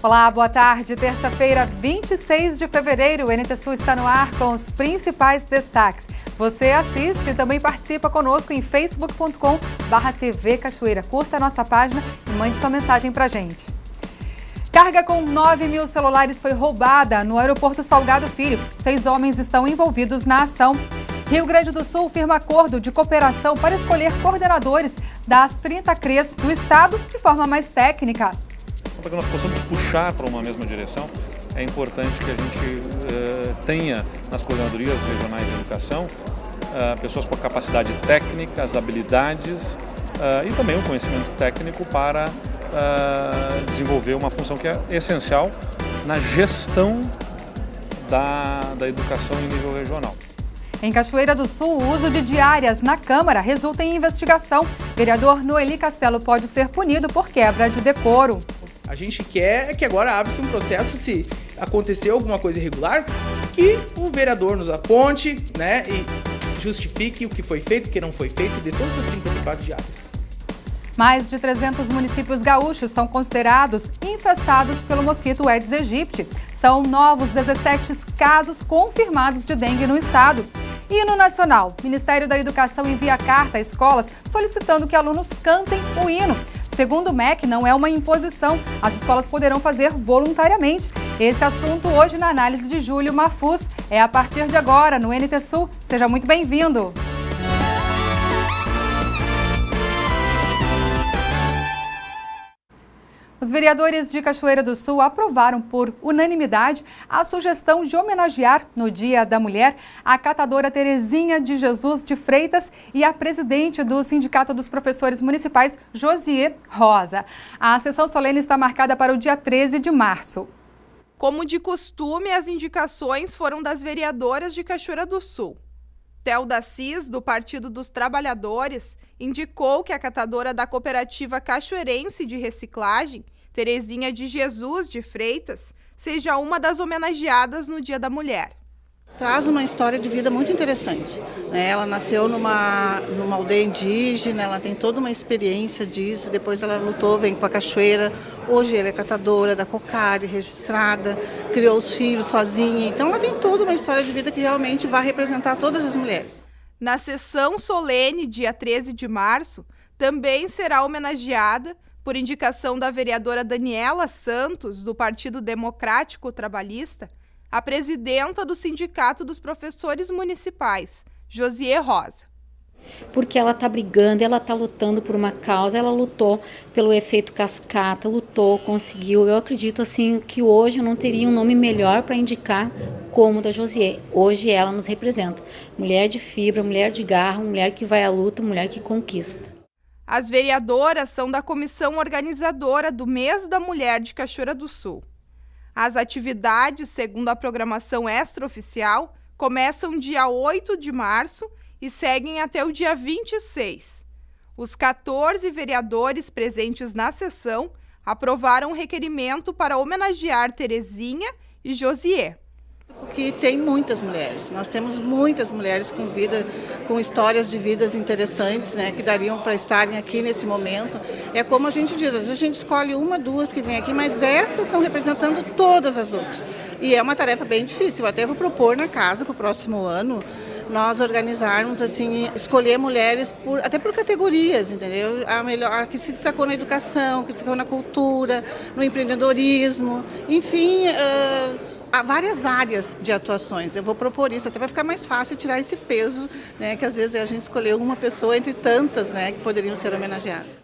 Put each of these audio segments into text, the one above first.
Olá, boa tarde. Terça-feira, 26 de fevereiro, o NT Sul está no ar com os principais destaques. Você assiste e também participa conosco em facebook.com/TV Cachoeira. Curta a nossa página e mande sua mensagem pra gente. Carga com 9 mil celulares foi roubada no aeroporto Salgado Filho. 6 homens estão envolvidos na ação. Rio Grande do Sul firma acordo de cooperação para escolher coordenadores das 30 CREs do estado de forma mais técnica. Para que nós possamos puxar para uma mesma direção, é importante que a gente tenha nas coordenadorias regionais de educação pessoas com a capacidade técnica, as habilidades e também o conhecimento técnico para desenvolver uma função que é essencial na gestão da educação em nível regional. Em Cachoeira do Sul, o uso de diárias na Câmara resulta em investigação. Vereador Noeli Castelo pode ser punido por quebra de decoro. A gente quer que agora abra-se um processo, se acontecer alguma coisa irregular, que o vereador nos aponte, né, e justifique o que foi feito, o que não foi feito, de todas as 54 diárias. Mais de 300 municípios gaúchos são considerados infestados pelo mosquito Aedes aegypti. São novos 17 casos confirmados de dengue no estado. E no nacional, o Ministério da Educação envia carta a escolas solicitando que alunos cantem o hino. Segundo o MEC, não é uma imposição. As escolas poderão fazer voluntariamente. Esse assunto hoje na análise de Júlio Mafuz. É a partir de agora no NT Sul. Seja muito bem-vindo. Os vereadores de Cachoeira do Sul aprovaram por unanimidade a sugestão de homenagear no Dia da Mulher a catadora Terezinha de Jesus de Freitas e a presidente do Sindicato dos Professores Municipais, Josiê Rosa. A sessão solene está marcada para o dia 13 de março. Como de costume, as indicações foram das vereadoras de Cachoeira do Sul. Telda Cis, do Partido dos Trabalhadores, indicou que a catadora da Cooperativa Cachoeirense de Reciclagem, Terezinha de Jesus de Freitas, seja uma das homenageadas no Dia da Mulher. Traz uma história de vida muito interessante, né? Ela nasceu numa aldeia indígena, ela tem toda uma experiência disso, depois ela lutou, vem para a cachoeira, hoje ela é catadora da Cocari, registrada, criou os filhos sozinha, então ela tem toda uma história de vida que realmente vai representar todas as mulheres. Na sessão solene, dia 13 de março, também será homenageada, por indicação da vereadora Daniela Santos, do Partido Democrático Trabalhista, a presidenta do Sindicato dos Professores Municipais, Josiê Rosa. Porque ela está brigando, ela está lutando por uma causa, ela lutou pelo efeito cascata, lutou, conseguiu. Eu acredito assim que hoje eu não teria um nome melhor para indicar como o da Josiê. Hoje ela nos representa. Mulher de fibra, mulher de garra, mulher que vai à luta, mulher que conquista. As vereadoras são da comissão organizadora do Mês da Mulher de Cachoeira do Sul. As atividades, segundo a programação extraoficial, começam dia 8 de março e seguem até o dia 26. Os 14 vereadores presentes na sessão aprovaram um requerimento para homenagear Terezinha e Josiê. Porque tem muitas mulheres, nós temos muitas mulheres com histórias de vidas interessantes, né, que dariam para estarem aqui nesse momento. É como a gente diz, às vezes a gente escolhe uma, duas que vêm aqui, mas estas estão representando todas as outras. E é uma tarefa bem difícil. Eu até vou propor na casa para o próximo ano nós organizarmos, assim, escolher mulheres até por categorias, entendeu? A que se destacou na educação, que se destacou na cultura, no empreendedorismo, enfim, há várias áreas de atuações. Eu vou propor isso, até vai ficar mais fácil tirar esse peso, né, que às vezes a gente escolheu uma pessoa entre tantas, né, que poderiam ser homenageadas.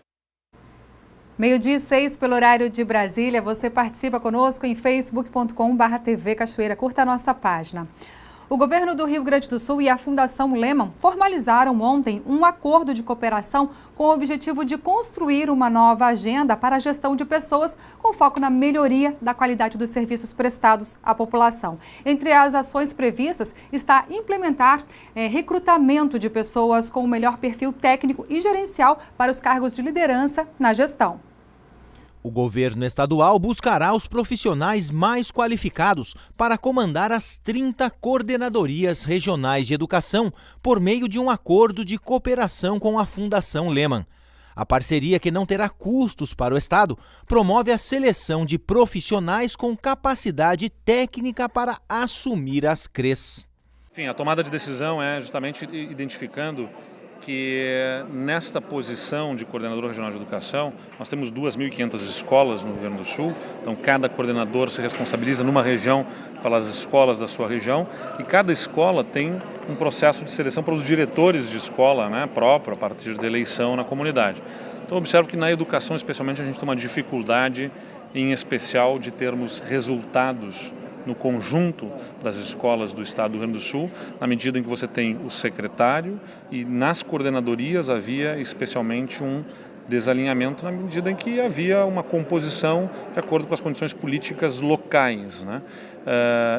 12:06 pelo horário de Brasília. Você participa conosco em facebook.com/TV Cachoeira. Curta a nossa página. O governo do Rio Grande do Sul e a Fundação Lehman formalizaram ontem um acordo de cooperação com o objetivo de construir uma nova agenda para a gestão de pessoas com foco na melhoria da qualidade dos serviços prestados à população. Entre as ações previstas está implementar recrutamento de pessoas com o melhor perfil técnico e gerencial para os cargos de liderança na gestão. O governo estadual buscará os profissionais mais qualificados para comandar as 30 coordenadorias regionais de educação por meio de um acordo de cooperação com a Fundação Lehman. A parceria, que não terá custos para o Estado, promove a seleção de profissionais com capacidade técnica para assumir as CREs. Enfim, a tomada de decisão é justamente identificando que nesta posição de coordenador regional de educação, nós temos 2.500 escolas no Rio Grande do Sul, então cada coordenador se responsabiliza numa região pelas escolas da sua região e cada escola tem um processo de seleção para os diretores de escola, né, próprio, a partir de eleição na comunidade. Então observo que na educação especialmente a gente tem uma dificuldade em especial de termos resultados no conjunto das escolas do estado do Rio Grande do Sul, na medida em que você tem o secretário e nas coordenadorias havia especialmente um desalinhamento na medida em que havia uma composição de acordo com as condições políticas locais, né?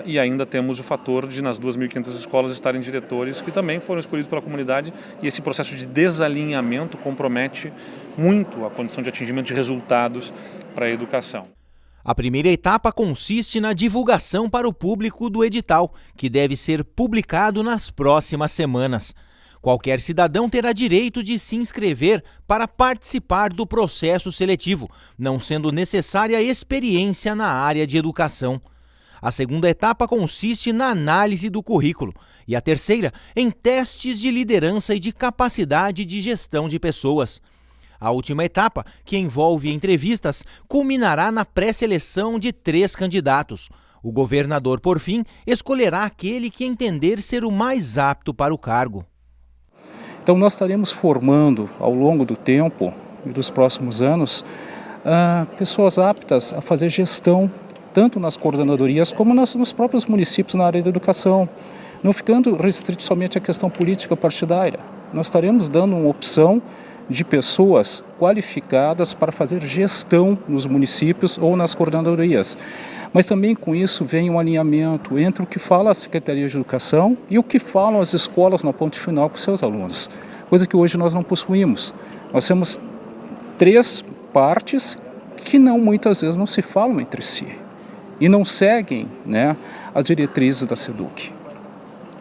E ainda temos o fator de nas 2.500 escolas estarem diretores que também foram escolhidos pela comunidade e esse processo de desalinhamento compromete muito a condição de atingimento de resultados para a educação. A primeira etapa consiste na divulgação para o público do edital, que deve ser publicado nas próximas semanas. Qualquer cidadão terá direito de se inscrever para participar do processo seletivo, não sendo necessária experiência na área de educação. A segunda etapa consiste na análise do currículo e a terceira em testes de liderança e de capacidade de gestão de pessoas. A última etapa, que envolve entrevistas, culminará na pré-seleção de 3 candidatos. O governador, por fim, escolherá aquele que entender ser o mais apto para o cargo. Então nós estaremos formando, ao longo do tempo e dos próximos anos, pessoas aptas a fazer gestão, tanto nas coordenadorias como nos próprios municípios na área da educação, não ficando restrito somente à questão política partidária. Nós estaremos dando uma opção de pessoas qualificadas para fazer gestão nos municípios ou nas coordenadorias. Mas também com isso vem um alinhamento entre o que fala a Secretaria de Educação e o que falam as escolas na ponte final com seus alunos, coisa que hoje nós não possuímos. Nós temos 3 partes que muitas vezes não se falam entre si e não seguem, né, as diretrizes da SEDUC.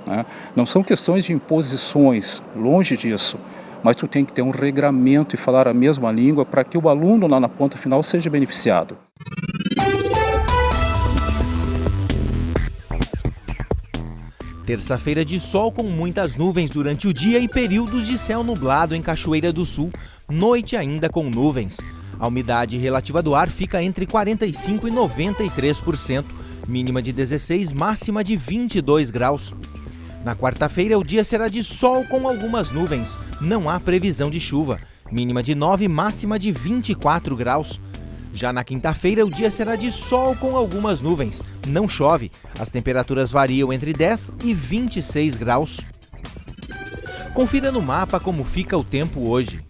Né? Não são questões de imposições, longe disso, mas tu tem que ter um regramento e falar a mesma língua para que o aluno lá na ponta final seja beneficiado. Terça-feira de sol com muitas nuvens durante o dia e períodos de céu nublado em Cachoeira do Sul. Noite ainda com nuvens. A umidade relativa do ar fica entre 45% e 93%. Mínima de 16, máxima de 22 graus. Na quarta-feira, o dia será de sol com algumas nuvens. Não há previsão de chuva. Mínima de 9, máxima de 24 graus. Já na quinta-feira, o dia será de sol com algumas nuvens. Não chove. As temperaturas variam entre 10 e 26 graus. Confira no mapa como fica o tempo hoje.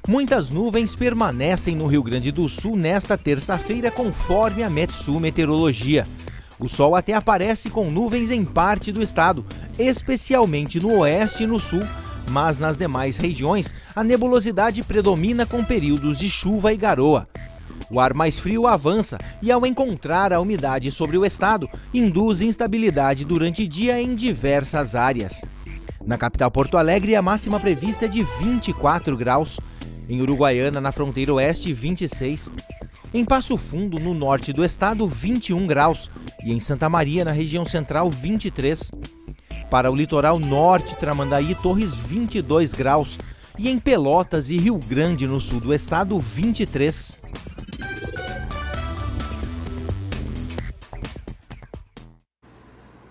Muitas nuvens permanecem no Rio Grande do Sul nesta terça-feira, conforme a Metsul Meteorologia. O sol até aparece com nuvens em parte do estado, especialmente no oeste e no sul, mas nas demais regiões a nebulosidade predomina com períodos de chuva e garoa. O ar mais frio avança e, ao encontrar a umidade sobre o estado, induz instabilidade durante o dia em diversas áreas. Na capital Porto Alegre, a máxima prevista é de 24 graus. Em Uruguaiana, na fronteira oeste, 26. Em Passo Fundo, no norte do estado, 21 graus. E em Santa Maria, na região central, 23. Para o litoral norte, Tramandaí e Torres, 22 graus. E em Pelotas e Rio Grande, no sul do estado, 23.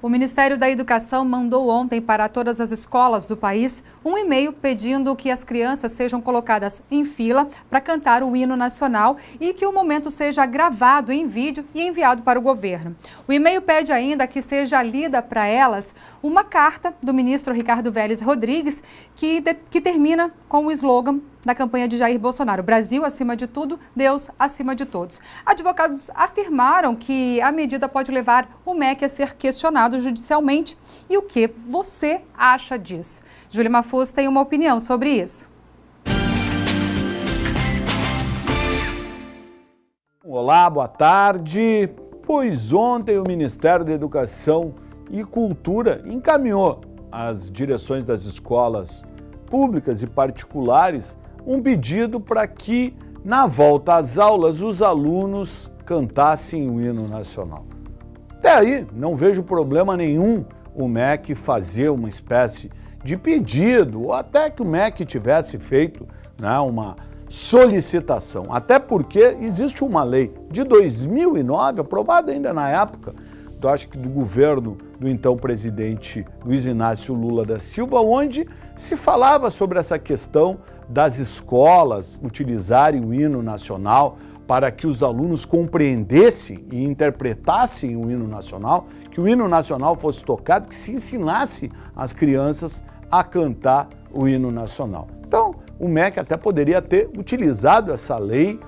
O Ministério da Educação mandou ontem para todas as escolas do país um e-mail pedindo que as crianças sejam colocadas em fila para cantar o hino nacional e que o momento seja gravado em vídeo e enviado para o governo. O e-mail pede ainda que seja lida para elas uma carta do ministro Ricardo Vélez Rodrigues que termina com o slogan da campanha de Jair Bolsonaro: Brasil acima de tudo, Deus acima de todos. Advogados afirmaram que a medida pode levar o MEC a ser questionado judicialmente. E o que você acha disso? Júlia Mafuz tem uma opinião sobre isso. Olá, boa tarde. Pois ontem o Ministério da Educação e Cultura encaminhou às direções das escolas públicas e particulares um pedido para que, na volta às aulas, os alunos cantassem o hino nacional. Até aí, não vejo problema nenhum o MEC fazer uma espécie de pedido, ou até que o MEC tivesse feito, né, uma solicitação. Até porque existe uma lei de 2009, aprovada ainda na época, acho que do governo do então presidente Luiz Inácio Lula da Silva, onde se falava sobre essa questão das escolas utilizarem o hino nacional para que os alunos compreendessem e interpretassem o hino nacional, que o hino nacional fosse tocado, que se ensinasse as crianças a cantar o hino nacional. Então, o MEC até poderia ter utilizado essa lei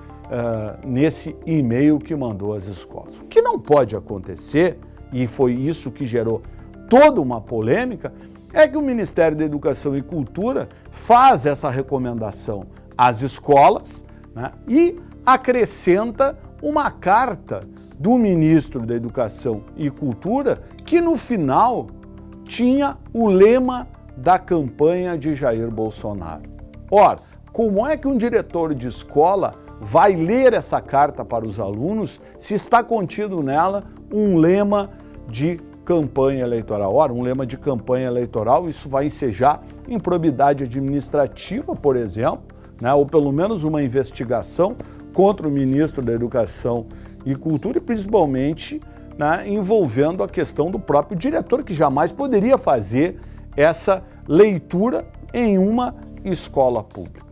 nesse e-mail que mandou às escolas. O que não pode acontecer, e foi isso que gerou toda uma polêmica, é que o Ministério da Educação e Cultura faz essa recomendação às escolas, né, e acrescenta uma carta do ministro da Educação e Cultura que no final tinha o lema da campanha de Jair Bolsonaro. Ora, como é que um diretor de escola vai ler essa carta para os alunos se está contido nela um lema de campanha eleitoral? Ora, um lema de campanha eleitoral, isso vai ensejar improbidade administrativa, por exemplo, né, ou pelo menos uma investigação contra o ministro da Educação e Cultura, e principalmente, né, envolvendo a questão do próprio diretor, que jamais poderia fazer essa leitura em uma escola pública.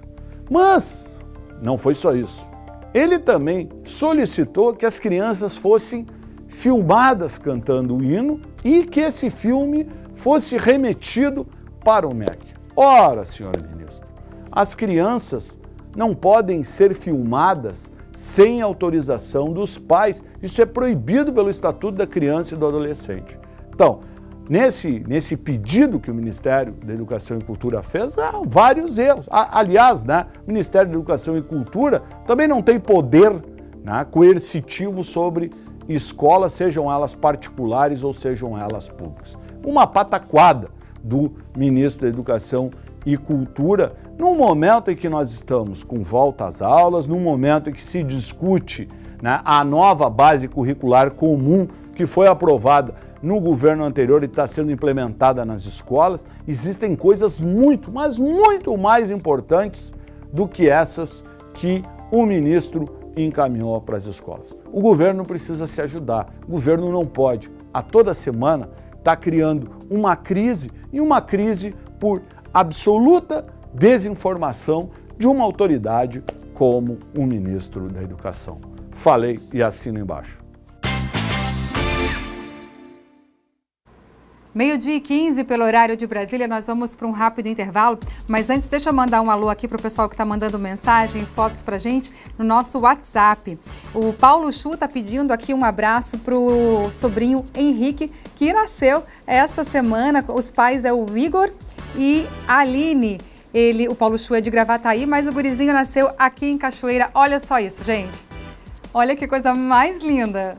Mas não foi só isso. Ele também solicitou que as crianças fossem filmadas cantando o hino e que esse filme fosse remetido para o MEC. Ora, senhor ministro, as crianças não podem ser filmadas sem autorização dos pais. Isso é proibido pelo Estatuto da Criança e do Adolescente. Então, nesse pedido que o Ministério da Educação e Cultura fez, há vários erros. Aliás, né, o Ministério da Educação e Cultura também não tem poder, né, coercitivo sobre escolas, sejam elas particulares ou sejam elas públicas. Uma pataquada do ministro da Educação e Cultura, num momento em que nós estamos com volta às aulas, num momento em que se discute, né, a nova base curricular comum que foi aprovada no governo anterior e está sendo implementada nas escolas. Existem coisas muito, mas muito mais importantes do que essas que o ministro encaminhou para as escolas. O governo precisa se ajudar. O governo não pode, a toda semana, estar criando uma crise, e uma crise por absoluta desinformação de uma autoridade como o ministro da Educação. Falei e assino embaixo. 12h15 pelo horário de Brasília, nós vamos para um rápido intervalo, mas antes deixa eu mandar um alô aqui para o pessoal que está mandando mensagem, fotos para a gente no nosso WhatsApp. O Paulo Chu está pedindo aqui um abraço para o sobrinho Henrique, que nasceu esta semana. Os pais é o Igor e a Aline. O Paulo Chu é de Gravataí, mas o gurizinho nasceu aqui em Cachoeira. Olha só isso, gente. Olha que coisa mais linda.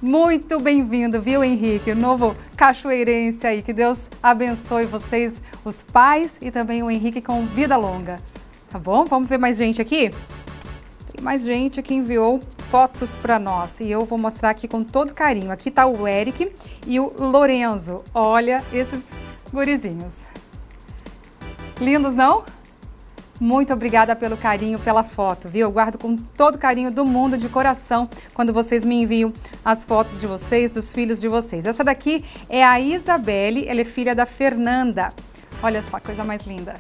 Muito bem-vindo, viu, Henrique? O novo cachoeirense aí. Que Deus abençoe vocês, os pais e também o Henrique com vida longa. Tá bom? Vamos ver mais gente aqui? Tem mais gente que enviou fotos para nós e eu vou mostrar aqui com todo carinho. Aqui tá o Eric e o Lorenzo. Olha esses gurizinhos. Lindos, não? Muito obrigada pelo carinho, pela foto, viu? Eu guardo com todo carinho do mundo, de coração, quando vocês me enviam as fotos de vocês, dos filhos de vocês. Essa daqui é a Isabelle, ela é filha da Fernanda. Olha só, coisa mais linda.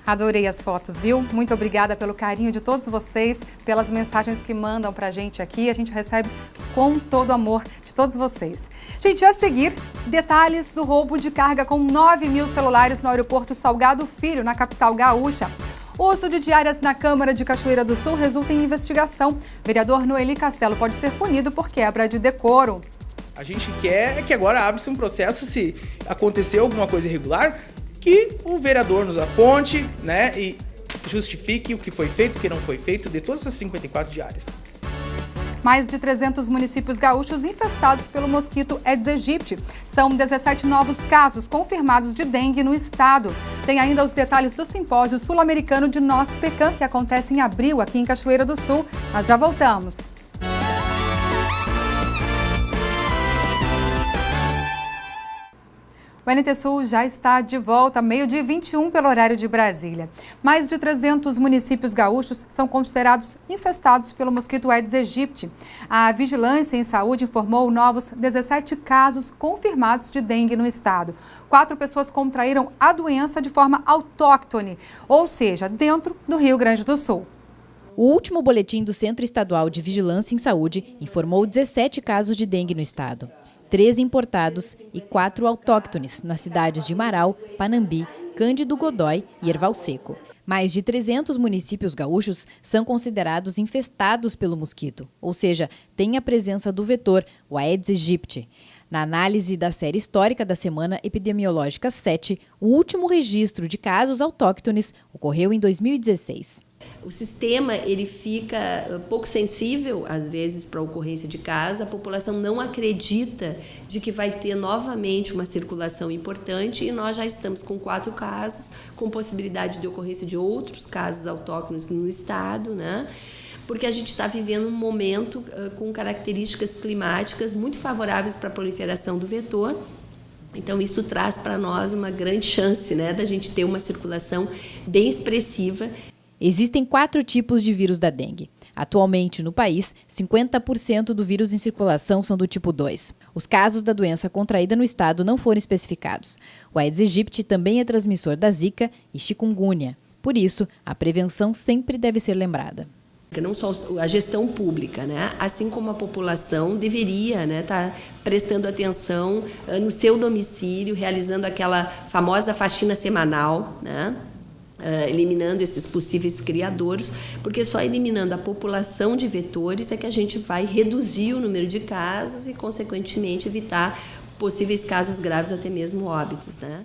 Adorei as fotos, viu? Muito obrigada pelo carinho de todos vocês, pelas mensagens que mandam pra gente aqui. A gente recebe com todo amor de todos vocês. Gente, a seguir, detalhes do roubo de carga com 9.000 celulares no aeroporto Salgado Filho, na capital gaúcha. O uso de diárias na Câmara de Cachoeira do Sul resulta em investigação. Vereador Noeli Castelo pode ser punido por quebra de decoro. A gente quer que agora abra-se um processo, se acontecer alguma coisa irregular, que o vereador nos aponte, né, e justifique o que foi feito, o que não foi feito, de todas as 54 diárias. Mais de 300 municípios gaúchos infestados pelo mosquito Aedes aegypti. São 17 novos casos confirmados de dengue no estado. Tem ainda os detalhes do simpósio sul-americano de Noz Pecan, que acontece em abril aqui em Cachoeira do Sul. Nós já voltamos. O NT Sul já está de volta, 12h21 pelo horário de Brasília. Mais de 300 municípios gaúchos são considerados infestados pelo mosquito Aedes aegypti. A Vigilância em Saúde informou novos 17 casos confirmados de dengue no estado. 4 pessoas contraíram a doença de forma autóctone, ou seja, dentro do Rio Grande do Sul. O último boletim do Centro Estadual de Vigilância em Saúde informou 17 casos de dengue no estado. 13 importados e 4 autóctones nas cidades de Marau, Panambi, Cândido Godói e Erval Seco. Mais de 300 municípios gaúchos são considerados infestados pelo mosquito, ou seja, tem a presença do vetor, o Aedes aegypti. Na análise da série histórica da Semana Epidemiológica 7, o último registro de casos autóctones ocorreu em 2016. O sistema ele fica pouco sensível, às vezes, para a ocorrência de casos. A população não acredita de que vai ter novamente uma circulação importante e nós já estamos com 4 casos, com possibilidade de ocorrência de outros casos autóctones no estado, né? Porque a gente está vivendo um momento com características climáticas muito favoráveis para a proliferação do vetor. Então, isso traz para nós uma grande chance, né, da gente ter uma circulação bem expressiva. Existem 4 tipos de vírus da dengue. Atualmente, no país, 50% do vírus em circulação são do tipo 2. Os casos da doença contraída no estado não foram especificados. O Aedes aegypti também é transmissor da Zika e chikungunya. Por isso, a prevenção sempre deve ser lembrada. Não só a gestão pública, né? Assim como a população deveria, né, estar prestando atenção no seu domicílio, realizando aquela famosa faxina semanal, né? Eliminando esses possíveis criadouros, porque só eliminando a população de vetores é que a gente vai reduzir o número de casos e, consequentemente, evitar possíveis casos graves, até mesmo óbitos, né?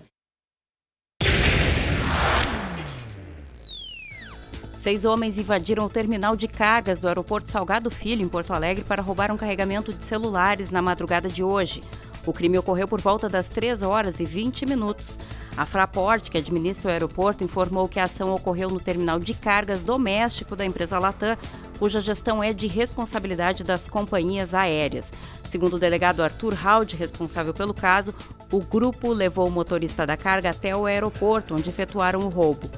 6 homens invadiram o terminal de cargas do aeroporto Salgado Filho, em Porto Alegre, para roubar um carregamento de celulares na madrugada de hoje. O crime ocorreu por volta das 3h20. A Fraport, que administra o aeroporto, informou que a ação ocorreu no terminal de cargas doméstico da empresa Latam, cuja gestão é de responsabilidade das companhias aéreas. Segundo o delegado Arthur Halde, responsável pelo caso, o grupo levou o motorista da carga até o aeroporto, onde efetuaram o roubo.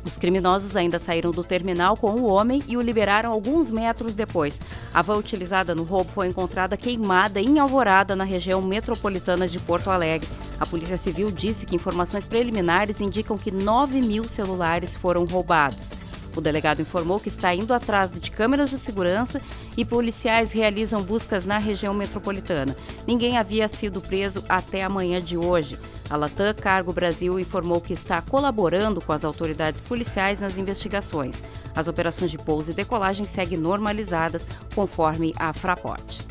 Os criminosos ainda saíram do terminal com o homem e o liberaram alguns metros depois. A van utilizada no roubo foi encontrada queimada em Alvorada, na região metropolitana de Porto Alegre. A Polícia Civil disse que informações preliminares indicam que 9.000 celulares foram roubados. O delegado informou que está indo atrás de câmeras de segurança e policiais realizam buscas na região metropolitana. Ninguém havia sido preso até a manhã de hoje. A Latam Cargo Brasil informou que está colaborando com as autoridades policiais nas investigações. As operações de pouso e decolagem seguem normalizadas, conforme a Fraport.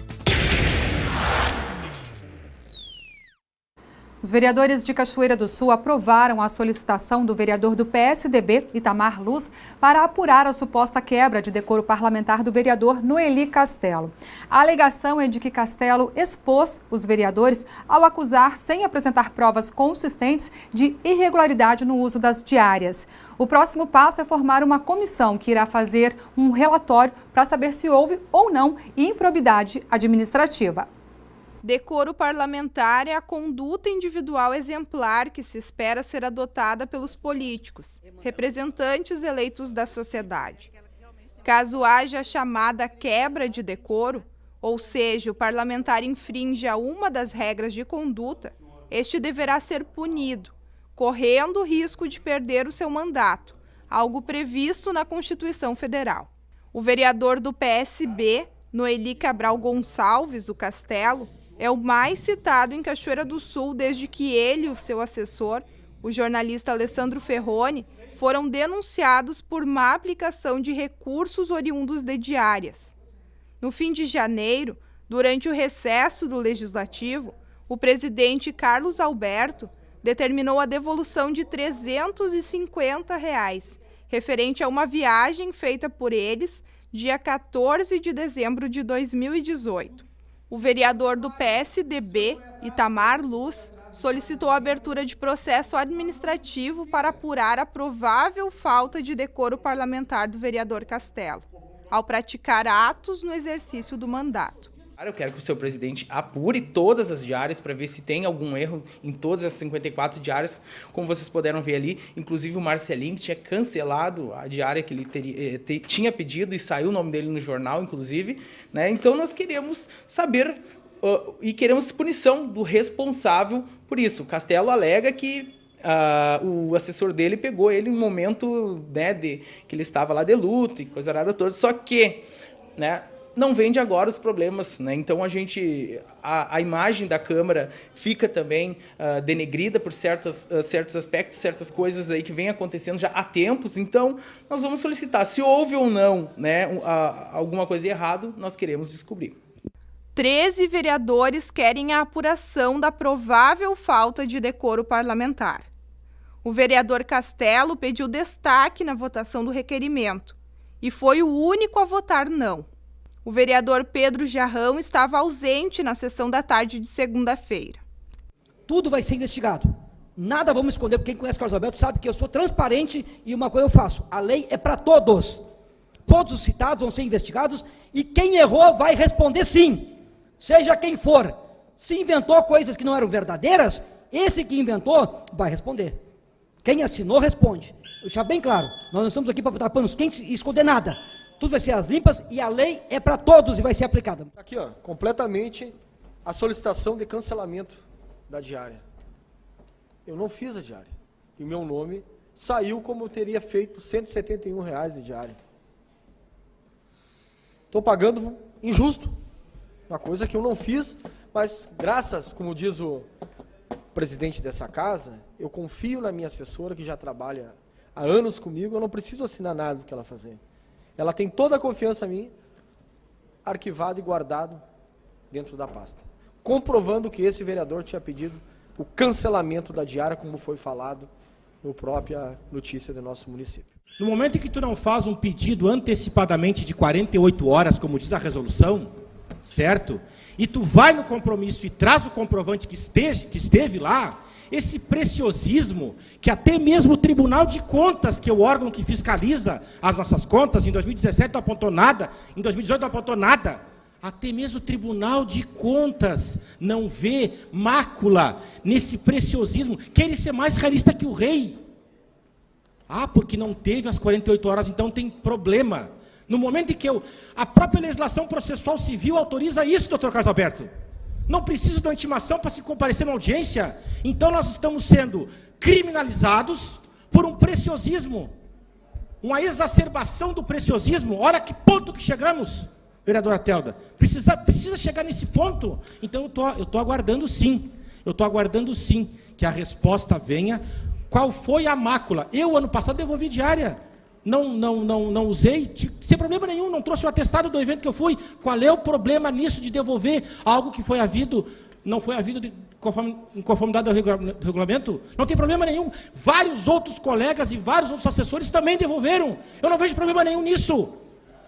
Os vereadores de Cachoeira do Sul aprovaram a solicitação do vereador do PSDB, Itamar Luz, para apurar a suposta quebra de decoro parlamentar do vereador Noeli Castelo. A alegação é de que Castelo expôs os vereadores ao acusar, sem apresentar provas consistentes, de irregularidade no uso das diárias. O próximo passo é formar uma comissão que irá fazer um relatório para saber se houve ou não improbidade administrativa. Decoro parlamentar é a conduta individual exemplar que se espera ser adotada pelos políticos, representantes eleitos da sociedade. Caso haja a chamada quebra de decoro, ou seja, o parlamentar infringe a uma das regras de conduta, este deverá ser punido, correndo o risco de perder o seu mandato, algo previsto na Constituição Federal. O vereador do PSB, Noeli Cabral Gonçalves, o Castelo, é o mais citado em Cachoeira do Sul desde que ele e o seu assessor, o jornalista Alessandro Ferroni, foram denunciados por má aplicação de recursos oriundos de diárias. No fim de janeiro, durante o recesso do Legislativo, o presidente Carlos Alberto determinou a devolução de R$ 350, referente a uma viagem feita por eles dia 14 de dezembro de 2018. O vereador do PSDB, Itamar Luz, solicitou a abertura de processo administrativo para apurar a provável falta de decoro parlamentar do vereador Castelo, ao praticar atos no exercício do mandato. Eu quero que o seu presidente apure todas as diárias para ver se tem algum erro em todas as 54 diárias, como vocês puderam ver ali. Inclusive o Marcelinho, que tinha cancelado a diária que ele tinha pedido e saiu o nome dele no jornal, inclusive, né? Então nós queremos saber e queremos punição do responsável por isso. O Castelo alega que o assessor dele pegou ele no momento, né, que ele estava lá de luto e coisa arada toda, só que, né, não vem de agora os problemas, né? Então a imagem da Câmara fica também denegrida por certos aspectos, certas coisas aí que vem acontecendo já há tempos. Então nós vamos solicitar, se houve ou não, né, alguma coisa de errado, nós queremos descobrir. 13 vereadores querem a apuração da provável falta de decoro parlamentar. O vereador Castelo pediu destaque na votação do requerimento e foi o único a votar não. O vereador Pedro Jarrão estava ausente na sessão da tarde de segunda-feira. Tudo vai ser investigado. Nada vamos esconder, porque quem conhece Carlos Alberto sabe que eu sou transparente e uma coisa eu faço. A lei é para todos. Todos os citados vão ser investigados e quem errou vai responder sim. Seja quem for. Se inventou coisas que não eram verdadeiras, esse que inventou vai responder. Quem assinou responde. Eu deixar bem claro, nós não estamos aqui para botar panos quentes e esconder nada. Tudo vai ser às limpas e a lei é para todos e vai ser aplicada. Aqui, ó, completamente a solicitação de cancelamento da diária. Eu não fiz a diária. E o meu nome saiu como eu teria feito R$171 de diária. Estou pagando injusto. Uma coisa que eu não fiz, mas graças, como diz o presidente dessa casa, eu confio na minha assessora que já trabalha há anos comigo, eu não preciso assinar nada do que ela fazer. Ela tem toda a confiança em mim, arquivado e guardado dentro da pasta. Comprovando que esse vereador tinha pedido o cancelamento da diária, como foi falado na própria notícia do nosso município. No momento em que tu não faz um pedido antecipadamente de 48 horas, como diz a resolução, certo? E tu vai no compromisso e traz o comprovante que esteve lá, esse preciosismo, que até mesmo o Tribunal de Contas, que é o órgão que fiscaliza as nossas contas, em 2017 não apontou nada, em 2018 não apontou nada, até mesmo o Tribunal de Contas não vê mácula nesse preciosismo, quer ser mais realista que o rei. Ah, porque não teve as 48 horas, então tem problema. No momento em que a própria legislação processual civil autoriza isso, doutor Carlos Alberto. Não precisa de uma intimação para se comparecer na audiência. Então nós estamos sendo criminalizados por um preciosismo. Uma exacerbação do preciosismo. Olha que ponto que chegamos, vereadora Telda. Precisa chegar nesse ponto. Então eu estou aguardando sim. Eu estou aguardando sim que a resposta venha. Qual foi a mácula? Eu, ano passado, devolvi diária. Não usei, sem problema nenhum, não trouxe o atestado do evento que eu fui. Qual é o problema nisso de devolver algo que foi havido, não foi havido em conformidade ao regulamento? Não tem problema nenhum. Vários outros colegas e vários outros assessores também devolveram. Eu não vejo problema nenhum nisso.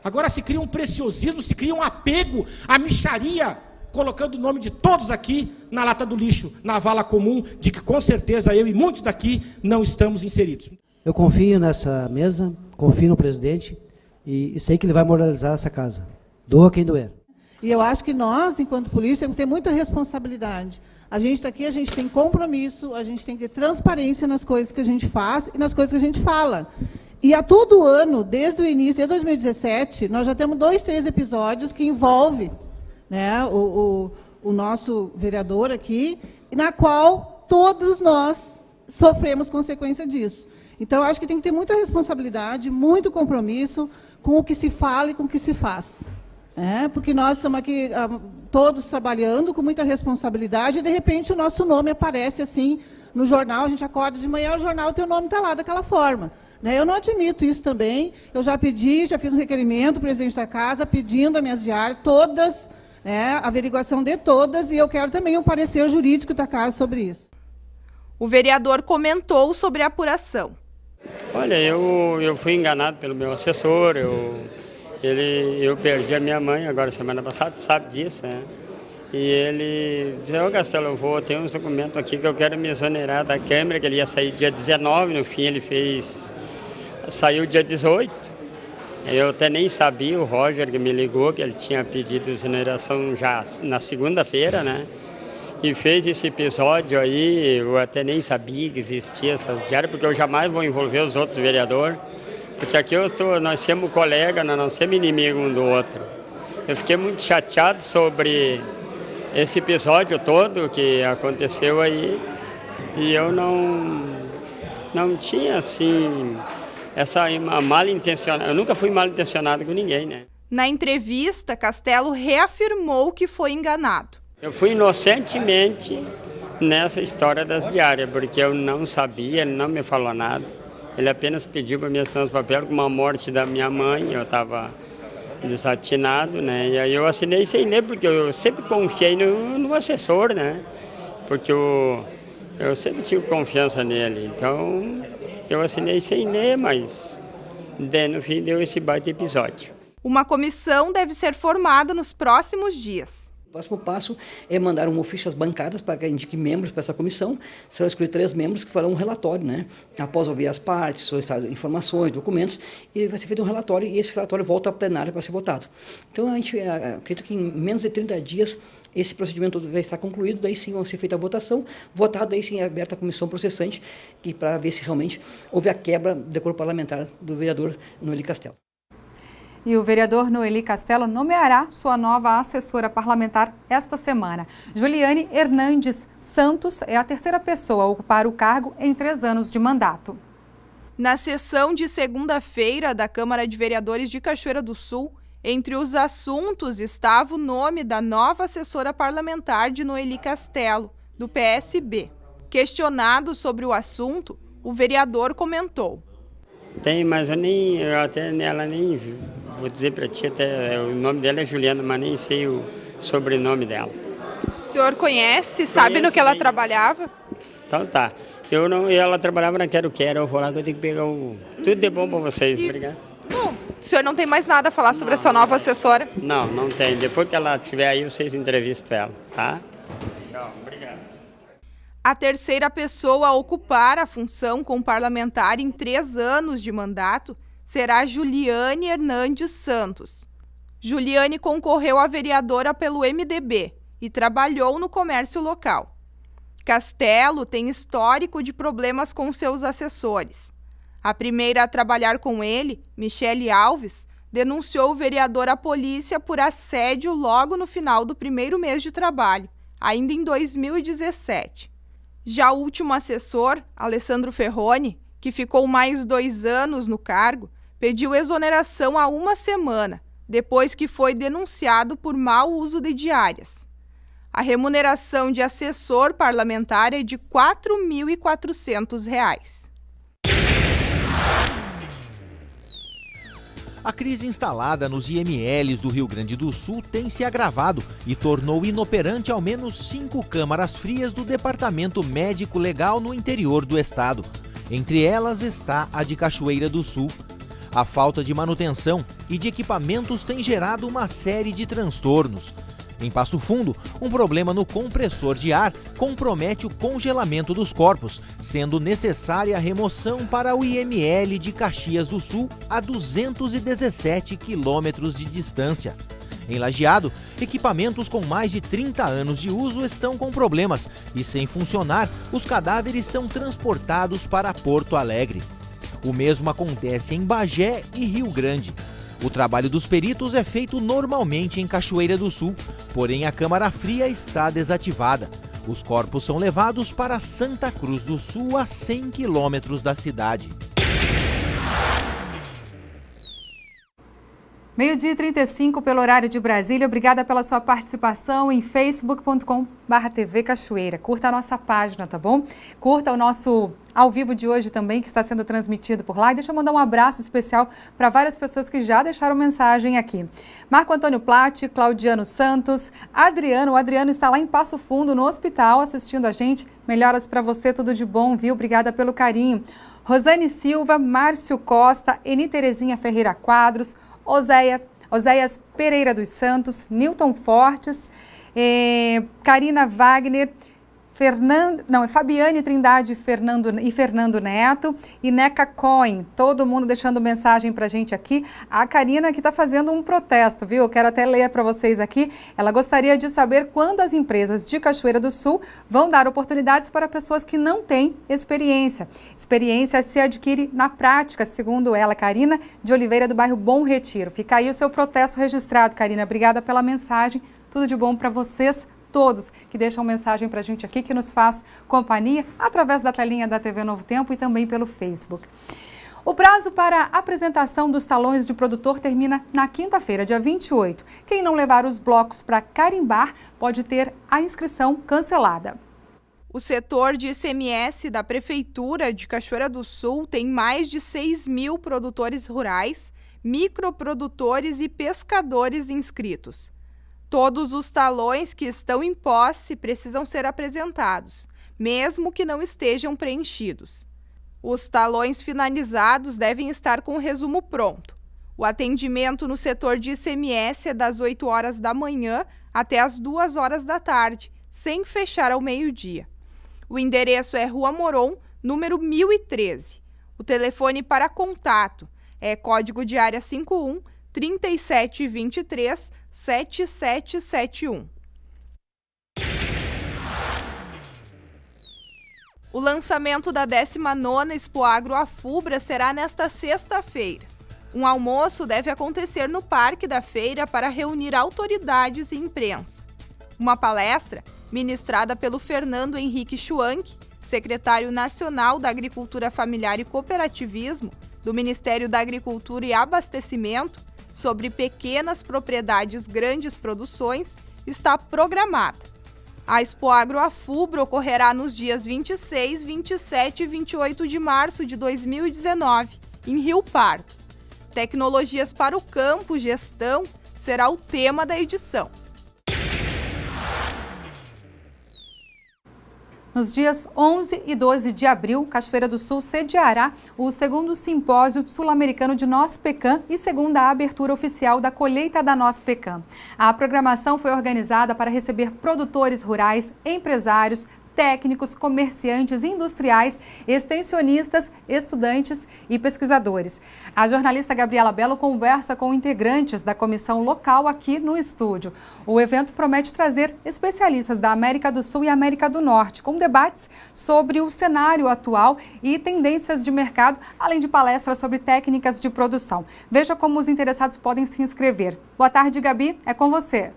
Agora se cria um preciosismo, se cria um apego à mixaria, colocando o nome de todos aqui na lata do lixo, na vala comum, de que com certeza eu e muitos daqui não estamos inseridos. Eu confio nessa mesa, confio no presidente e sei que ele vai moralizar essa casa. Doa quem doer. E eu acho que nós, enquanto polícia, temos que ter muita responsabilidade. A gente está aqui, a gente tem compromisso, a gente tem que ter transparência nas coisas que a gente faz e nas coisas que a gente fala. E a todo ano, desde o início, desde 2017, nós já temos 2, 3 episódios que envolvem, né, o nosso vereador aqui, na qual todos nós sofremos consequência disso. Então, eu acho que tem que ter muita responsabilidade, muito compromisso com o que se fala e com o que se faz. Porque nós estamos aqui todos trabalhando com muita responsabilidade e, de repente, o nosso nome aparece assim no jornal, a gente acorda de manhã, o jornal, o teu nome está lá daquela forma. Eu não admito isso também. Eu já fiz um requerimento ao presidente da casa, pedindo as minhas diárias, todas, a averiguação de todas, e eu quero também um parecer jurídico da casa sobre isso. O vereador comentou sobre a apuração. Olha, eu fui enganado pelo meu assessor, Eu perdi a minha mãe agora semana passada, sabe disso, né? E ele disse, ô Castelo, eu tenho uns documentos aqui que eu quero me exonerar da Câmara, que ele ia sair dia 19, no fim ele saiu dia 18. Eu até nem sabia, o Roger que me ligou, que ele tinha pedido exoneração já na segunda-feira, né? E fez esse episódio aí, eu até nem sabia que existia essas diárias, porque eu jamais vou envolver os outros vereadores, porque aqui nós somos colegas, nós não somos inimigos um do outro. Eu fiquei muito chateado sobre esse episódio todo que aconteceu aí, e eu não tinha, assim, essa mal intencionada. Eu nunca fui mal intencionado com ninguém, né? Na entrevista, Castelo reafirmou que foi enganado. Eu fui inocentemente nessa história das diárias, porque eu não sabia, ele não me falou nada. Ele apenas pediu para me assinar os papéis com a morte da minha mãe, eu estava desatinado, né? E aí eu assinei sem ler, porque eu sempre confiei no assessor, né? Porque eu sempre tive confiança nele, então eu assinei sem ler, mas no fim deu esse baita episódio. Uma comissão deve ser formada nos próximos dias. O próximo passo é mandar um ofício às bancadas para que indique membros para essa comissão. Serão escolhidos 3 membros que farão um relatório, né? Após ouvir as partes, solicitar informações, documentos, e vai ser feito um relatório e esse relatório volta à plenária para ser votado. Então, a gente acredita que em menos de 30 dias esse procedimento vai estar concluído, daí sim vai ser feita a votação, votado, daí sim é aberta a comissão processante para ver se realmente houve a quebra do decoro parlamentar do vereador Noeli Castelo. E o vereador Noeli Castelo nomeará sua nova assessora parlamentar esta semana. Juliane Hernandes Santos é a 3ª pessoa a ocupar o cargo em 3 anos de mandato. Na sessão de segunda-feira da Câmara de Vereadores de Cachoeira do Sul, entre os assuntos estava o nome da nova assessora parlamentar de Noeli Castelo, do PSB. Questionado sobre o assunto, o vereador comentou. Tem, mas eu até nela nem vou dizer para ti, até o nome dela é Juliana, mas nem sei o sobrenome dela. O senhor conhece, sabe no que ela trabalhava? Então tá. Ela trabalhava na Quero Quero, eu vou lá que eu tenho que pegar tudo de bom para vocês, obrigado. Bom, o senhor não tem mais nada a falar sobre a sua nova assessora? Não tem. Depois que ela estiver aí, vocês entrevistam ela, tá? Tchau, obrigado. A 3ª pessoa a ocupar a função com parlamentar em 3 anos de mandato será Juliane Hernandes Santos. Juliane concorreu a vereadora pelo MDB e trabalhou no comércio local. Castelo tem histórico de problemas com seus assessores. A primeira a trabalhar com ele, Michele Alves, denunciou o vereador à polícia por assédio logo no final do primeiro mês de trabalho, ainda em 2017. Já o último assessor, Alessandro Ferroni, que ficou mais 2 anos no cargo, pediu exoneração há 1 semana, depois que foi denunciado por mau uso de diárias. A remuneração de assessor parlamentar é de R$ 4.400. A crise instalada nos IMLs do Rio Grande do Sul tem se agravado e tornou inoperante ao menos 5 câmaras frias do Departamento Médico Legal no interior do estado. Entre elas está a de Cachoeira do Sul. A falta de manutenção e de equipamentos tem gerado uma série de transtornos. Em Passo Fundo, um problema no compressor de ar compromete o congelamento dos corpos, sendo necessária a remoção para o IML de Caxias do Sul, a 217 quilômetros de distância. Em Lajeado, equipamentos com mais de 30 anos de uso estão com problemas e, sem funcionar, os cadáveres são transportados para Porto Alegre. O mesmo acontece em Bagé e Rio Grande. O trabalho dos peritos é feito normalmente em Cachoeira do Sul, porém a câmara fria está desativada. Os corpos são levados para Santa Cruz do Sul, a 100 quilômetros da cidade. 12h35 pelo horário de Brasília. Obrigada pela sua participação em facebook.com/TV Cachoeira. Curta a nossa página, tá bom? Curta o nosso ao vivo de hoje também, que está sendo transmitido por lá. E deixa eu mandar um abraço especial para várias pessoas que já deixaram mensagem aqui. Marco Antônio Platti, Claudiano Santos, Adriano. O Adriano está lá em Passo Fundo, no hospital, assistindo a gente. Melhoras para você, tudo de bom, viu? Obrigada pelo carinho. Rosane Silva, Márcio Costa, Eni Terezinha Ferreira Quadros, Oséias Pereira dos Santos, Newton Fortes, Karina Wagner, Fabiane Trindade e Fernando Neto e Neca Cohen, todo mundo deixando mensagem pra gente aqui. A Karina que está fazendo um protesto, viu? Eu quero até ler para vocês aqui. Ela gostaria de saber quando as empresas de Cachoeira do Sul vão dar oportunidades para pessoas que não têm experiência. Experiência se adquire na prática, segundo ela, Karina de Oliveira, do bairro Bom Retiro. Fica aí o seu protesto registrado, Karina. Obrigada pela mensagem. Tudo de bom para vocês todos que deixam mensagem para a gente aqui, que nos faz companhia através da telinha da TV Novo Tempo e também pelo Facebook. O prazo para a apresentação dos talões de produtor termina na quinta-feira, dia 28. Quem não levar os blocos para carimbar pode ter a inscrição cancelada. O setor de ICMS da Prefeitura de Cachoeira do Sul tem mais de 6.000 produtores rurais, microprodutores e pescadores inscritos. Todos os talões que estão em posse precisam ser apresentados, mesmo que não estejam preenchidos. Os talões finalizados devem estar com o resumo pronto. O atendimento no setor de ICMS é das 8 horas da manhã até as 2 horas da tarde, sem fechar ao meio-dia. O endereço é Rua Moron, número 1013. O telefone para contato é código de área 51 3723 7771. O lançamento da 19ª Expoagro Afubra será nesta sexta-feira. Um almoço deve acontecer no Parque da Feira para reunir autoridades e imprensa. Uma palestra, ministrada pelo Fernando Henrique Schwank, secretário nacional da Agricultura Familiar e Cooperativismo, do Ministério da Agricultura e Abastecimento, sobre pequenas propriedades, grandes produções, está programada. A Expoagro Afubra ocorrerá nos dias 26, 27 e 28 de março de 2019, em Rio Pardo. Tecnologias para o campo, gestão, será o tema da edição. Nos dias 11 e 12 de abril, Cachoeira do Sul sediará o 2º Simpósio Sul-Americano de Noz Pecan e segunda abertura oficial da colheita da noz pecan. A programação foi organizada para receber produtores rurais, empresários, técnicos, comerciantes, industriais, extensionistas, estudantes e pesquisadores. A jornalista Gabriela Belo conversa com integrantes da comissão local aqui no estúdio. O evento promete trazer especialistas da América do Sul e América do Norte, com debates sobre o cenário atual e tendências de mercado, além de palestras sobre técnicas de produção. Veja como os interessados podem se inscrever. Boa tarde, Gabi, é com você.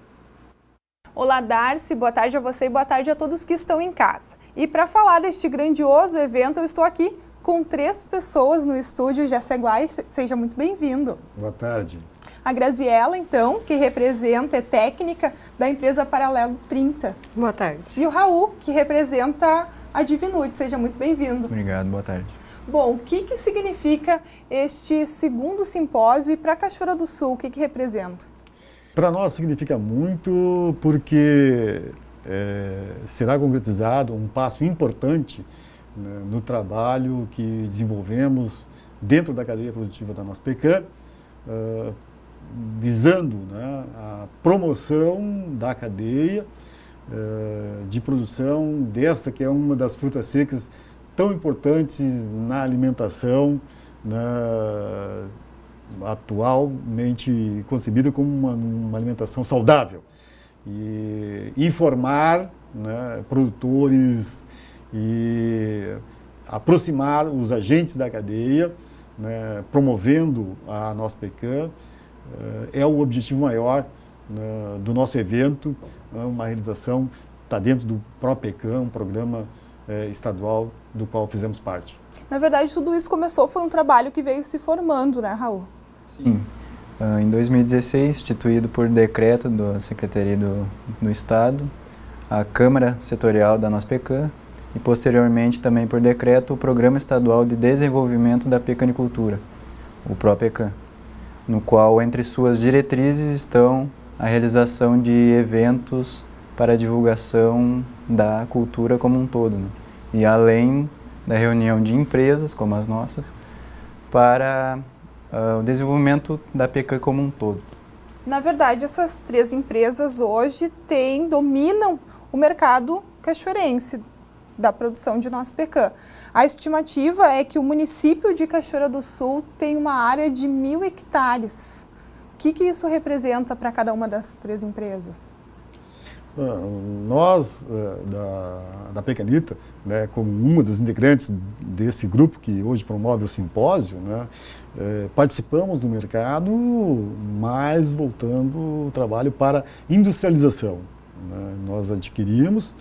Olá, Darcy, boa tarde a você e boa tarde a todos que estão em casa. E para falar deste grandioso evento, eu estou aqui com 3 pessoas no estúdio Jaceguai. Seja muito bem-vindo. Boa tarde. A Graziela, então, que representa, é técnica da empresa Paralelo 30. Boa tarde. E o Raul, que representa a Divinude. Seja muito bem-vindo. Obrigado, boa tarde. Bom, o que significa este 2º simpósio e para Cachoeira do Sul, o que representa? Para nós significa muito porque será concretizado um passo importante, né, no trabalho que desenvolvemos dentro da cadeia produtiva da noz pecan, visando, né, a promoção da cadeia de produção desta que é uma das frutas secas tão importantes na alimentação, atualmente concebida como uma alimentação saudável, e informar, né, produtores e aproximar os agentes da cadeia, né, promovendo a noz pecan, é o objetivo maior, né, do nosso evento, né, uma realização, está dentro do ProPecan, um programa estadual do qual fizemos parte. Na verdade, tudo isso começou, foi um trabalho que veio se formando, né, Raul? Sim. Em 2016, instituído por decreto da Secretaria do Estado, a Câmara Setorial da noz pecan e, posteriormente, também por decreto, o Programa Estadual de Desenvolvimento da Pecanicultura, o ProPecan, no qual, entre suas diretrizes, estão a realização de eventos para a divulgação da cultura como um todo, né? E além da reunião de empresas, como as nossas, para o desenvolvimento da PECAM como um todo. Na verdade, essas 3 empresas hoje dominam o mercado cachoeirense da produção de nosso PECAM. A estimativa é que o município de Cachoeira do Sul tem uma área de 1.000 hectares. O que isso representa para cada uma das 3 empresas? Nós, da Pecanita, né, como uma das integrantes desse grupo que hoje promove o simpósio, né, participamos do mercado, mas voltando o trabalho para industrialização. Né? Nós adquirimos,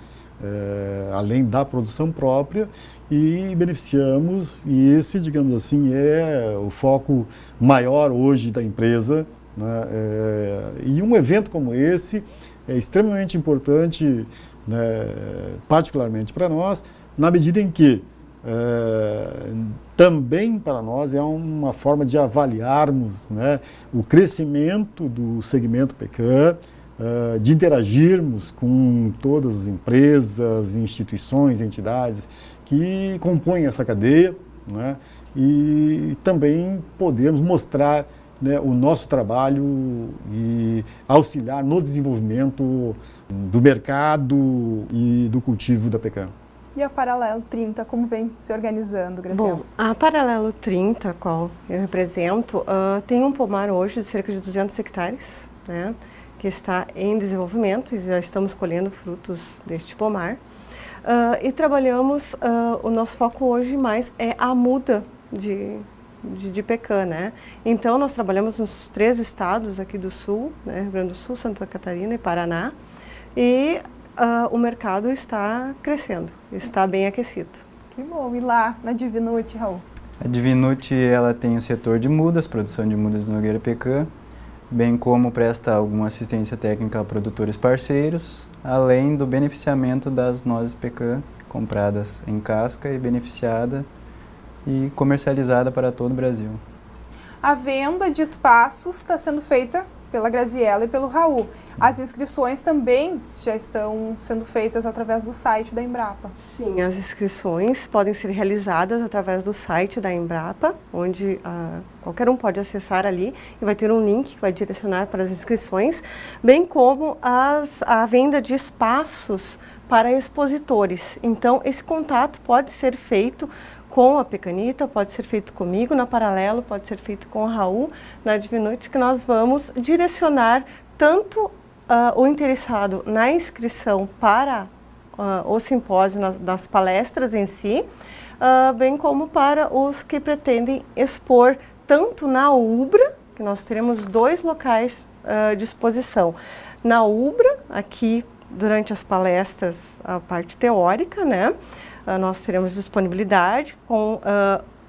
além da produção própria, e beneficiamos, e esse, digamos assim, é o foco maior hoje da empresa. Né? E um evento como esse é extremamente importante, né, particularmente para nós, na medida em que também para nós é uma forma de avaliarmos, né, o crescimento do segmento PECAM, de interagirmos com todas as empresas, instituições, entidades que compõem essa cadeia, né, e também podermos mostrar, né, o nosso trabalho e auxiliar no desenvolvimento do mercado e do cultivo da PECAM. E a Paralelo 30, como vem se organizando, Graciela? Bom, a Paralelo 30, qual eu represento, tem um pomar hoje de cerca de 200 hectares, né, que está em desenvolvimento e já estamos colhendo frutos deste pomar. E trabalhamos, o nosso foco hoje mais é a muda de PECAM, né? Então, nós trabalhamos nos 3 estados aqui do Sul, né? Rio Grande do Sul, Santa Catarina e Paraná, e o mercado está crescendo, está bem aquecido. Que bom. E lá na Divinute, Raul? A Divinute, ela tem o setor de mudas, produção de mudas do Nogueira PECAM, bem como presta alguma assistência técnica a produtores parceiros, além do beneficiamento das nozes PECAM compradas em casca e beneficiada e comercializada para todo o Brasil. A venda de espaços está sendo feita pela Graziela e pelo Raul. As inscrições também já estão sendo feitas através do site da Embrapa. Sim, as inscrições podem ser realizadas através do site da Embrapa, onde qualquer um pode acessar ali e vai ter um link que vai direcionar para as inscrições, bem como a venda de espaços para expositores. Então, esse contato pode ser feito com a Pecanita, pode ser feito comigo na Paralelo, pode ser feito com o Raul na Divinute, que nós vamos direcionar tanto o interessado na inscrição para o simpósio, nas palestras em si, bem como para os que pretendem expor tanto na UBRA, que nós teremos 2 locais de exposição. Na UBRA, aqui durante as palestras, a parte teórica, né? Nós teremos disponibilidade com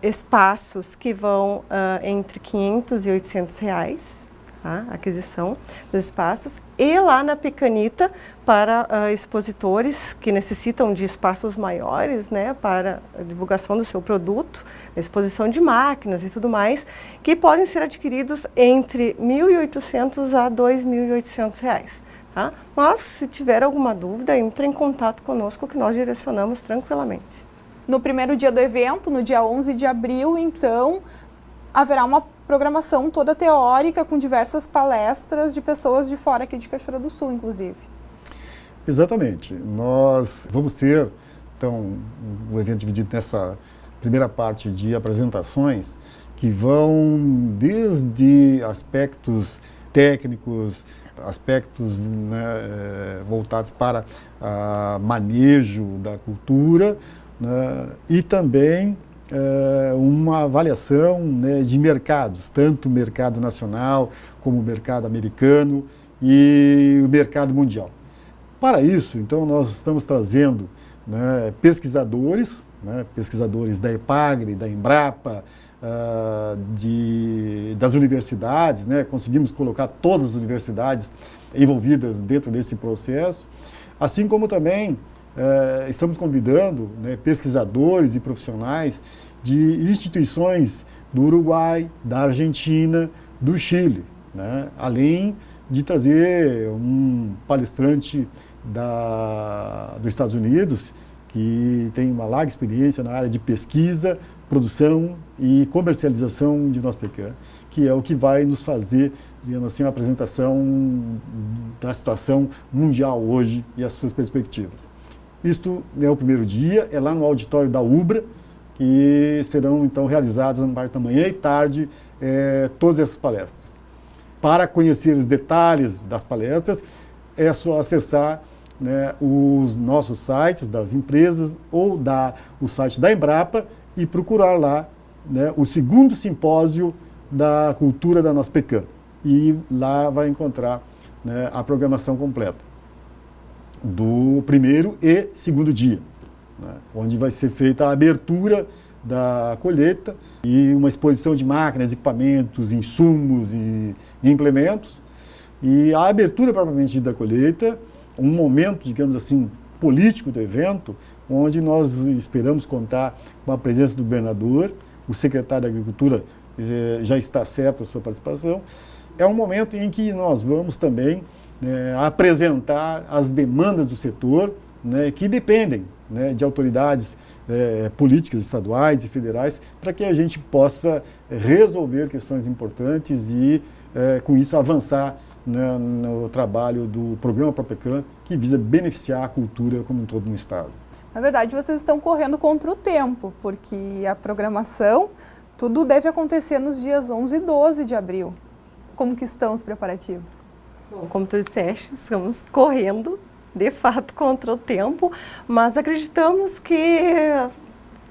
espaços que vão entre R$500 e R$800, tá? A aquisição dos espaços. E lá na Pecanita, para expositores que necessitam de espaços maiores, né, para a divulgação do seu produto, a exposição de máquinas e tudo mais, que podem ser adquiridos entre R$1.800 a R$2.800. Tá? Mas, se tiver alguma dúvida, entre em contato conosco que nós direcionamos tranquilamente. No primeiro dia do evento, no dia 11 de abril, então, haverá uma programação toda teórica com diversas palestras de pessoas de fora aqui de Cachoeira do Sul, inclusive. Exatamente. Nós vamos ter, então, o evento dividido nessa primeira parte de apresentações que vão desde aspectos técnicos, aspectos, né, voltados para manejo da cultura, né, e também uma avaliação, né, de mercados, tanto o mercado nacional como o mercado americano e o mercado mundial. Para isso, então, nós estamos trazendo, né, pesquisadores da EPAGRE, da Embrapa, das universidades, né? Conseguimos colocar todas as universidades envolvidas dentro desse processo, assim como também estamos convidando, né, pesquisadores e profissionais de instituições do Uruguai, da Argentina, do Chile, né? Além de trazer um palestrante dos Estados Unidos, que tem uma larga experiência na área de pesquisa produção e comercialização de nosso pecan, que é o que vai nos fazer, digamos assim, uma apresentação da situação mundial hoje e as suas perspectivas. Isto é o primeiro dia, é lá no auditório da UBRA, que serão então realizadas na parte da manhã e tarde todas essas palestras. Para conhecer os detalhes das palestras, é só acessar, né, os nossos sites das empresas ou o site da Embrapa e procurar lá, né, o segundo simpósio da cultura da nossa pecan. E lá vai encontrar, né, a programação completa do primeiro e segundo dia, né, onde vai ser feita a abertura da colheita e uma exposição de máquinas, equipamentos, insumos e implementos. E a abertura propriamente da colheita, um momento, digamos assim, político do evento, onde nós esperamos contar com a presença do governador, o secretário da Agricultura já está certo a sua participação. É um momento em que nós vamos também apresentar as demandas do setor, né, que dependem, né, de autoridades políticas estaduais e federais, para que a gente possa resolver questões importantes e, com isso, avançar, né, no trabalho do Programa ProPecan, que visa beneficiar a cultura como um todo no Estado. Na verdade, vocês estão correndo contra o tempo, porque a programação, tudo deve acontecer nos dias 11 e 12 de abril. Como que estão os preparativos? Bom, como tu disseste, estamos correndo, de fato, contra o tempo, mas acreditamos que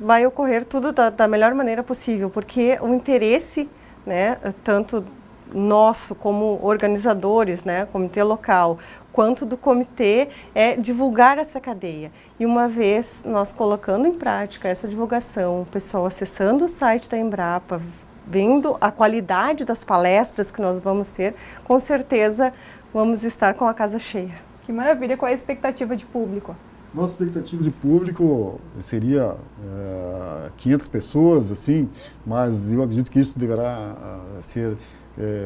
vai ocorrer tudo da melhor maneira possível, porque o interesse, né, tanto nosso como organizadores, né, comitê local, quanto do comitê, é divulgar essa cadeia. E uma vez nós colocando em prática essa divulgação, o pessoal acessando o site da Embrapa, vendo a qualidade das palestras que nós vamos ter, com certeza vamos estar com a casa cheia. Que maravilha! Qual é a expectativa de público? Nossa expectativa de público seria 500 pessoas, assim, mas eu acredito que isso deverá ser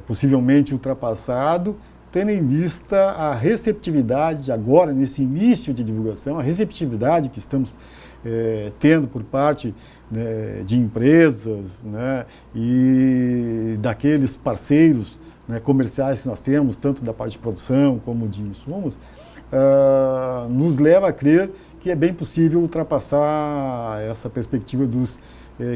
possivelmente ultrapassado, tendo em vista a receptividade agora, nesse início de divulgação, a receptividade que estamos tendo por parte, né, de empresas, né, e daqueles parceiros, né, comerciais que nós temos, tanto da parte de produção como de insumos, nos leva a crer que é bem possível ultrapassar essa perspectiva dos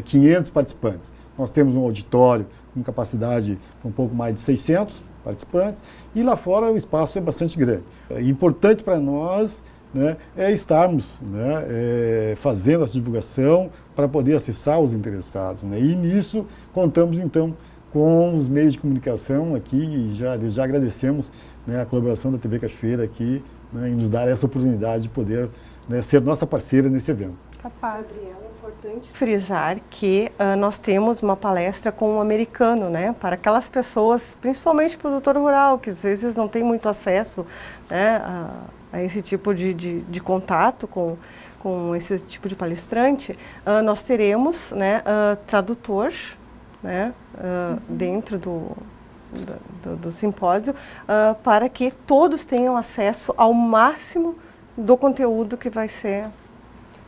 500 participantes. Nós temos um auditório com capacidade um pouco mais de 600 participantes e lá fora o espaço é bastante grande. É importante para nós, né, estarmos, né, fazendo essa divulgação para poder acessar os interessados, né, e nisso contamos então com os meios de comunicação aqui e já agradecemos, né, a colaboração da TV Cachoeira aqui, né, em nos dar essa oportunidade de poder, né, ser nossa parceira nesse evento. Capaz. Gabriela, é importante frisar que nós temos uma palestra com um americano, né, para aquelas pessoas, principalmente produtor rural, que às vezes não tem muito acesso, né, a esse tipo de contato com esse tipo de palestrante. Nós teremos, né, tradutor, né, dentro do simpósio, para que todos tenham acesso ao máximo do conteúdo que vai ser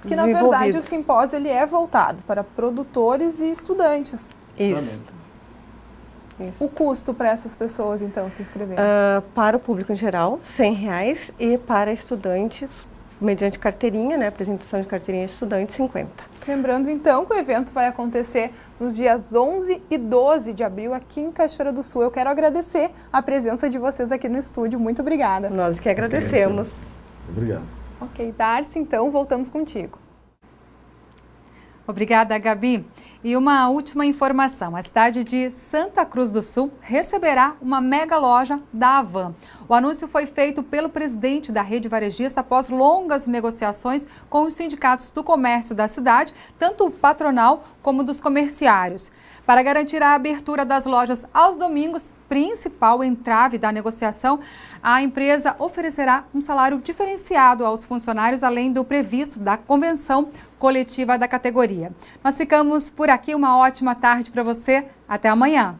que na verdade o simpósio ele é voltado para produtores e estudantes. Isso. O custo para essas pessoas, então, se inscreverem? Para o público em geral, R$100, e para estudantes, mediante carteirinha, né, apresentação de carteirinha de estudante, 50. Lembrando, então, que o evento vai acontecer nos dias 11 e 12 de abril, aqui em Cachoeira do Sul. Eu quero agradecer a presença de vocês aqui no estúdio. Muito obrigada. Nós que agradecemos. Obrigado. Ok, Darcy, então, voltamos contigo. Obrigada, Gabi. E uma última informação, a cidade de Santa Cruz do Sul receberá uma mega loja da Avan. O anúncio foi feito pelo presidente da rede varejista após longas negociações com os sindicatos do comércio da cidade, tanto o patronal como dos comerciários. Para garantir a abertura das lojas aos domingos, principal entrave da negociação, a empresa oferecerá um salário diferenciado aos funcionários, além do previsto da convenção coletiva da categoria. Nós ficamos por aqui, uma ótima tarde para você, até amanhã.